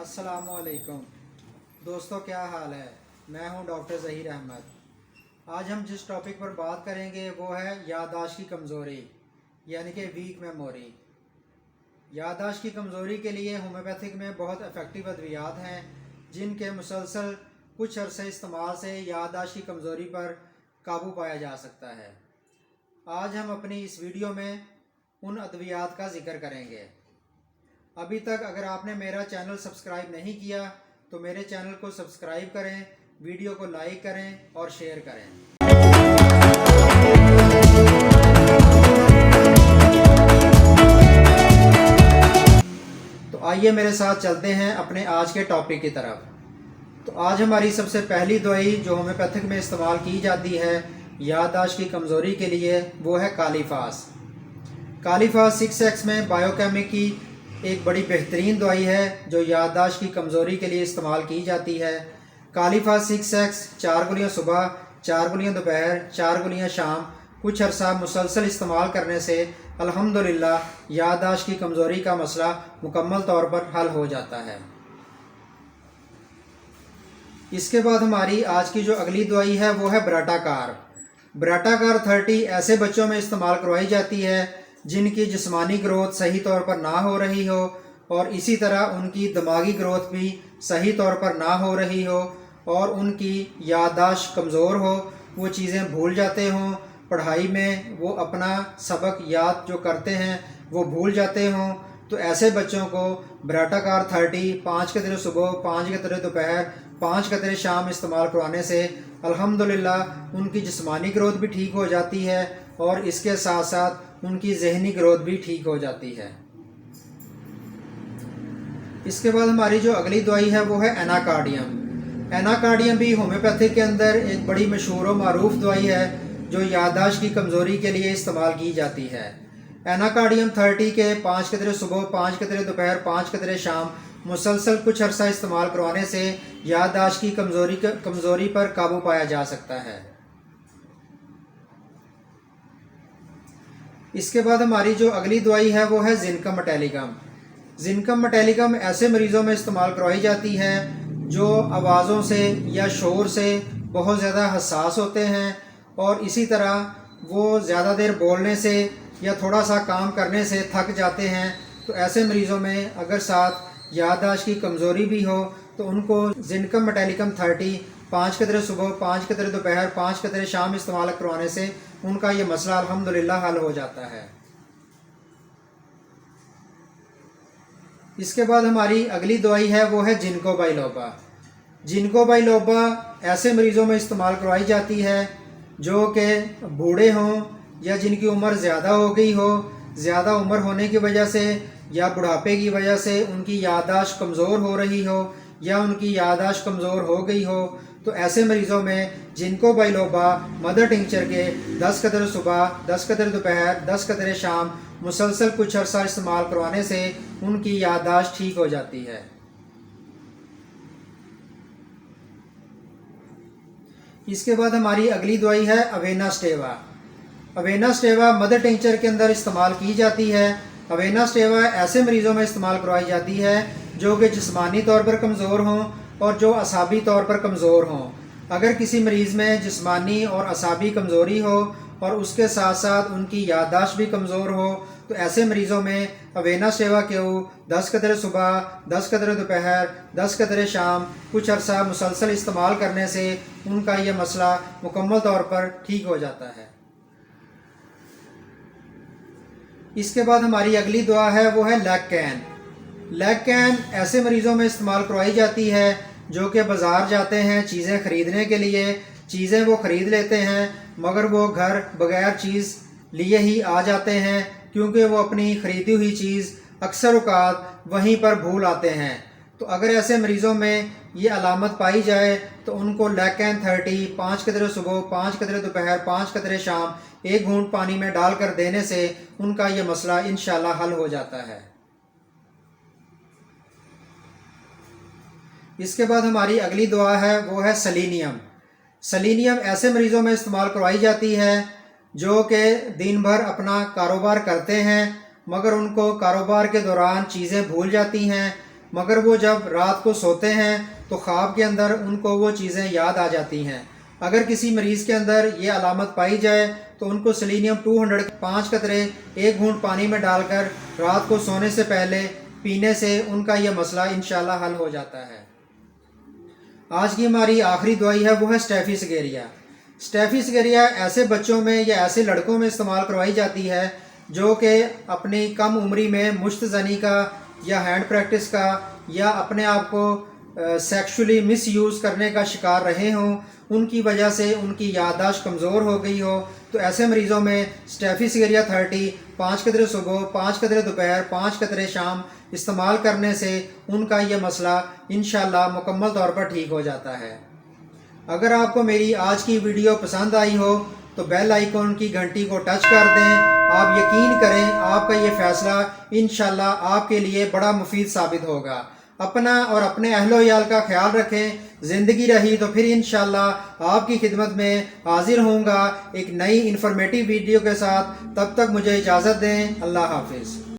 अस्सलाम वालेकुम दोस्तों, क्या हाल है। मैं हूं डॉक्टर ज़हीर अहमद। आज हम जिस टॉपिक पर बात करेंगे वो है याददाश्त की कमज़ोरी यानी कि वीक मेमोरी। याददाश्त की कमज़ोरी के लिए होम्योपैथिक में बहुत इफ़ेक्टिव अद्वियात हैं जिनके मुसलसल कुछ अरसे इस्तेमाल से याददाश्त की कमज़ोरी पर काबू पाया जा सकता है। आज हम अपनी इस वीडियो में उन अद्वियात का ज़िक्र करेंगे। अभी तक अगर आपने मेरा चैनल सब्सक्राइब नहीं किया तो मेरे चैनल को सब्सक्राइब करें, वीडियो को लाइक करें और शेयर करें। तो आइए मेरे साथ चलते हैं अपने आज के टॉपिक की तरफ। तो आज हमारी सबसे पहली दवाई जो होम्योपैथिक में इस्तेमाल की जाती है याददाश्त की कमज़ोरी के लिए वो है कालीफास। कालीफास 6X में बायोकेमिक की एक बड़ी बेहतरीन दवाई है जो याददाश्त की कमज़ोरी के लिए इस्तेमाल की जाती है। कालीफास 6X 4 गोलियाँ सुबह, 4 गोलियाँ दोपहर, 4 गोलियाँ शाम कुछ अरसा मुसलसल इस्तेमाल करने से अल्हम्दुलिल्लाह याददाश्त की कमज़ोरी का मसला मुकम्मल तौर पर हल हो जाता है। इसके बाद हमारी आज की जो अगली दवाई है वो है ब्राटाकार। ब्राटाकार 30 ऐसे बच्चों में इस्तेमाल करवाई जाती है जिनकी जिस्मानी ग्रोथ सही तौर पर ना हो रही हो और इसी तरह उनकी दिमागी ग्रोथ भी सही तौर पर ना हो रही हो और उनकी याददाश्त कमज़ोर हो, वो चीज़ें भूल जाते हों, पढ़ाई में वो अपना सबक याद जो करते हैं वो भूल जाते हों। तो ऐसे बच्चों को ब्राटाकार 30 5 कतरे सुबह, 5 कतरे दोपहर, 5 कतरे शाम इस्तेमाल करवाने से अल्हम्दुलिल्लाह उनकी जिस्मानी ग्रोथ भी ठीक हो जाती है और इसके साथ साथ उनकी जहनी ग्रोथ भी ठीक हो जाती है। इसके बाद हमारी जो अगली दवाई है वो है एनाकार्डियम। एनाकार्डियम भी होम्योपैथिक के अंदर एक बड़ी मशहूर और मारूफ दवाई है जो याददाश्त की कमज़ोरी के लिए इस्तेमाल की जाती है। एनाकार्डियम 30 के 5 कतरे सुबह, 5 कतरे दोपहर, 5 कतरे शाम मुसलसल कुछ अरसा इस्तेमाल करवाने से याददाश्त की कमज़ोरी पर काबू पाया जा सकता है। इसके बाद हमारी जो अगली दवाई है वो है जिनकम मेटालिकम। जिनकम मेटालिकम ऐसे मरीज़ों में इस्तेमाल करवाई जाती है जो आवाज़ों से या शोर से बहुत ज़्यादा हसास होते हैं और इसी तरह वो ज़्यादा देर बोलने से या थोड़ा सा काम करने से थक जाते हैं। तो ऐसे मरीज़ों में अगर साथ याददाश्त की कमज़ोरी भी हो तो उनको जिनकम मेटालिकम 30 5 कतरे सुबह, 5 कतरे दोपहर, 5 कतरे शाम इस्तेमाल करवाने से उनका ये मसला अल्हम्दुलिल्लाह हल हो जाता है। इसके बाद हमारी अगली दवाई है वो है जिनको बाइलोबा। जिनको बाइलोबा ऐसे मरीज़ों में इस्तेमाल करवाई जाती है जो कि बूढ़े हों या जिनकी उम्र ज़्यादा हो गई हो, ज़्यादा उम्र होने की वजह से या बुढ़ापे की वजह से उनकी याददाश्त कमज़ोर हो रही हो या उनकी याददाश्त कमज़ोर हो गई हो। तो ऐसे मरीज़ों में जिनको बाइलोबा मदर टिंचर के 10 कतरे सुबह, 10 कतरे दोपहर, 10 कतरे शाम मुसलसल कुछ अरसा इस्तेमाल करवाने से उनकी याददाश्त ठीक हो जाती है। इसके बाद हमारी अगली दवाई है अवेना स्टेवा। अवेना स्टेवा मदर टिंचर के अंदर इस्तेमाल की जाती है। अवेना स्टेवा ऐसे मरीज़ों में इस्तेमाल करवाई जाती है जो कि जिस्मानी तौर पर कमज़ोर हों और जो असाबी तौर पर कमज़ोर हों। अगर किसी मरीज़ में जिस्मानी और असाबी कमज़ोरी हो और उसके साथ साथ उनकी याददाश्त भी कमज़ोर हो तो ऐसे मरीज़ों में अवेना स्टेवा क्यू 10 कतरे सुबह, 10 कतरे दोपहर, 10 कतरे शाम कुछ अरसा मुसलसल इस्तेमाल करने से उनका यह मसला मुकम्मल तौर पर ठीक हो जाता है। इसके बाद हमारी अगली दवा है वो है लेग कैन। लेग कैन ऐसे मरीज़ों में इस्तेमाल करवाई जाती है जो कि बाज़ार जाते हैं चीज़ें ख़रीदने के लिए, चीज़ें वो ख़रीद लेते हैं मगर वो घर बग़ैर चीज़ लिए ही आ जाते हैं क्योंकि वो अपनी ख़रीदी हुई चीज़ अक्सर औक़ात वहीं पर भूल आते हैं। तो अगर ऐसे मरीज़ों में ये अलामत पाई जाए तो उनको लेग कैन 30 5 कतरे सुबह, 5 कतरे दोपहर, 5 कतरे शाम 1 घूंट पानी में डाल कर देने से उनका ये मसला इंशाल्लाह हल हो जाता है। इसके बाद हमारी अगली दवा है वो है सेलेनियम। सेलेनियम ऐसे मरीज़ों में इस्तेमाल करवाई जाती है जो कि दिन भर अपना कारोबार करते हैं मगर उनको कारोबार के दौरान चीज़ें भूल जाती हैं। مگر وہ جب رات کو سوتے ہیں تو خواب کے اندر ان کو وہ چیزیں یاد آ جاتی ہیں۔ اگر کسی مریض کے اندر یہ علامت پائی جائے تو ان کو سیلینیم 200 5 قطرے 1 گھونٹ پانی میں ڈال کر رات کو سونے سے پہلے پینے سے ان کا یہ مسئلہ انشاءاللہ حل ہو جاتا ہے۔ آج کی ہماری آخری دوائی ہے وہ ہے اسٹیفیسگیریا۔ اسٹیفیسگیریا ایسے بچوں میں یا ایسے لڑکوں میں استعمال کروائی جاتی ہے جو کہ اپنی کم عمری میں مشت زنی کا یا ہینڈ پریکٹس کا یا اپنے آپ کو سیکشولی مس یوز کرنے کا شکار رہے ہوں، ان کی وجہ سے ان کی یادداشت کمزور ہو گئی ہو، تو ایسے مریضوں میں اسٹیفیسگیریا 30 5 قطرے صبح 5 قطرے دوپہر 5 قطرے شام استعمال کرنے سے ان کا یہ مسئلہ انشاءاللہ مکمل طور پر ٹھیک ہو جاتا ہے۔ اگر آپ کو میری آج کی ویڈیو پسند آئی ہو تو بیل آئیکن کی گھنٹی کو ٹچ کر دیں۔ آپ یقین کریں آپ کا یہ فیصلہ انشاءاللہ آپ کے لیے بڑا مفید ثابت ہوگا۔ اپنا اور اپنے اہل و عیال کا خیال رکھیں۔ زندگی رہی تو پھر انشاءاللہ آپ کی خدمت میں حاضر ہوں گا ایک نئی انفارمیٹیو ویڈیو کے ساتھ۔ تب تک مجھے اجازت دیں۔ اللہ حافظ۔